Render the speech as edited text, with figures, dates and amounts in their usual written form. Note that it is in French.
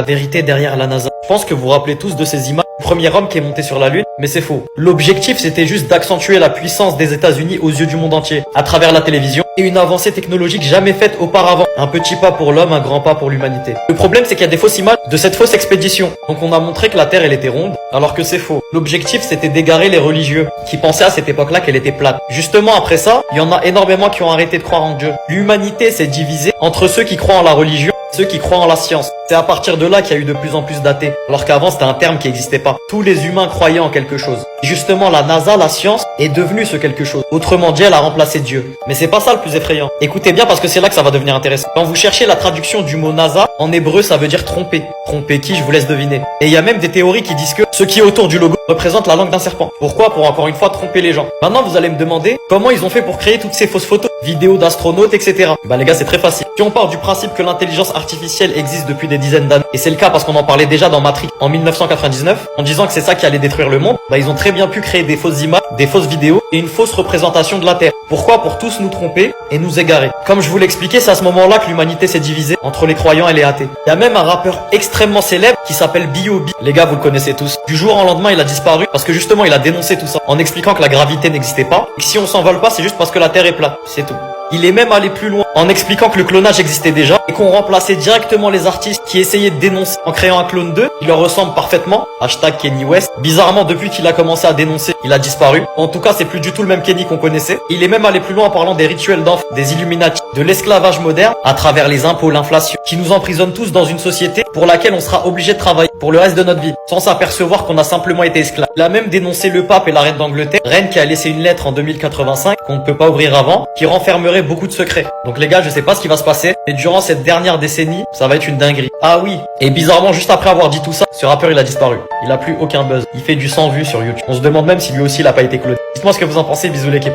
La vérité derrière la NASA. Je pense que vous vous rappelez tous de ces images du premier homme qui est monté sur la Lune, mais c'est faux. L'objectif, c'était juste d'accentuer la puissance des États-Unis aux yeux du monde entier, à travers la télévision, et une avancée technologique jamais faite auparavant. Un petit pas pour l'homme, un grand pas pour l'humanité. Le problème, c'est qu'il y a des fausses images de cette fausse expédition. Donc on a montré que la Terre, elle était ronde, alors que c'est faux. L'objectif, c'était d'égarer les religieux, qui pensaient à cette époque-là qu'elle était plate. Justement, après ça, il y en a énormément qui ont arrêté de croire en Dieu. L'humanité s'est divisée entre ceux qui croient en la religion, ceux qui croient en la science. C'est à partir de là qu'il y a eu de plus en plus d'athées. Alors qu'avant, c'était un terme qui n'existait pas. Tous les humains croyaient en quelque chose. Et justement, la NASA, la science, est devenue ce quelque chose. Autrement dit, elle a remplacé Dieu. Mais c'est pas ça le plus effrayant. Écoutez bien parce que c'est là que ça va devenir intéressant. Quand vous cherchez la traduction du mot NASA, en hébreu, ça veut dire tromper. Tromper qui, je vous laisse deviner. Et il y a même des théories qui disent que ce qui est autour du logo représente la langue d'un serpent. Pourquoi? Pour encore une fois tromper les gens. Maintenant, vous allez me demander comment ils ont fait pour créer toutes ces fausses photos, vidéos d'astronautes, etc. Bah les gars, c'est très facile. Si on part du principe que l'intelligence artificielle existe depuis des dizaines d'années, et c'est le cas parce qu'on en parlait déjà dans Matrix en 1999, en disant que c'est ça qui allait détruire le monde, bah ils ont très bien pu créer des fausses images, des fausses vidéos et une fausse représentation de la Terre. Pourquoi? Pour tous nous tromper et nous égarer. Comme je vous l'expliquais, c'est à ce moment-là que l'humanité s'est divisée entre les croyants et les athées. Il y a même un rappeur extrêmement célèbre qui s'appelle B.O.B. Les gars, vous le connaissez tous. Du jour au lendemain, il a disparu parce que justement, il a dénoncé tout ça en expliquant que la gravité n'existait pas et que si on s'envole pas, c'est juste parce que la Terre est plate. C'est tout. Il est même allé plus loin en expliquant que le clonage existait déjà et qu'on remplaçait directement les artistes qui essayaient de dénoncer en créant un clone d'eux. Il leur ressemble parfaitement. Hashtag Kenny West. Bizarrement, depuis qu'il a commencé à dénoncer, il a disparu. En tout cas, c'est plus du tout le même Kenny qu'on connaissait. Il est même allé plus loin en parlant des rituels d'enfants, des Illuminati, de l'esclavage moderne à travers les impôts, l'inflation, qui nous emprisonnent tous dans une société pour laquelle on sera obligé de travailler pour le reste de notre vie, sans s'apercevoir qu'on a simplement été esclave. Il a même dénoncé le pape et la reine d'Angleterre, reine qui a laissé une lettre en 2085 qu'on ne peut pas ouvrir avant, qui renfermerait beaucoup de secrets. Donc les gars, je sais pas ce qui va se passer, mais durant cette dernière décennie, ça va être une dinguerie. Ah oui, et bizarrement, juste après avoir dit tout ça, ce rappeur il a disparu. Il a plus aucun buzz. Il fait du 100 vues sur YouTube. On se demande même si lui aussi il a pas été cloné. Dites-moi ce que vous en pensez, bisous l'équipe.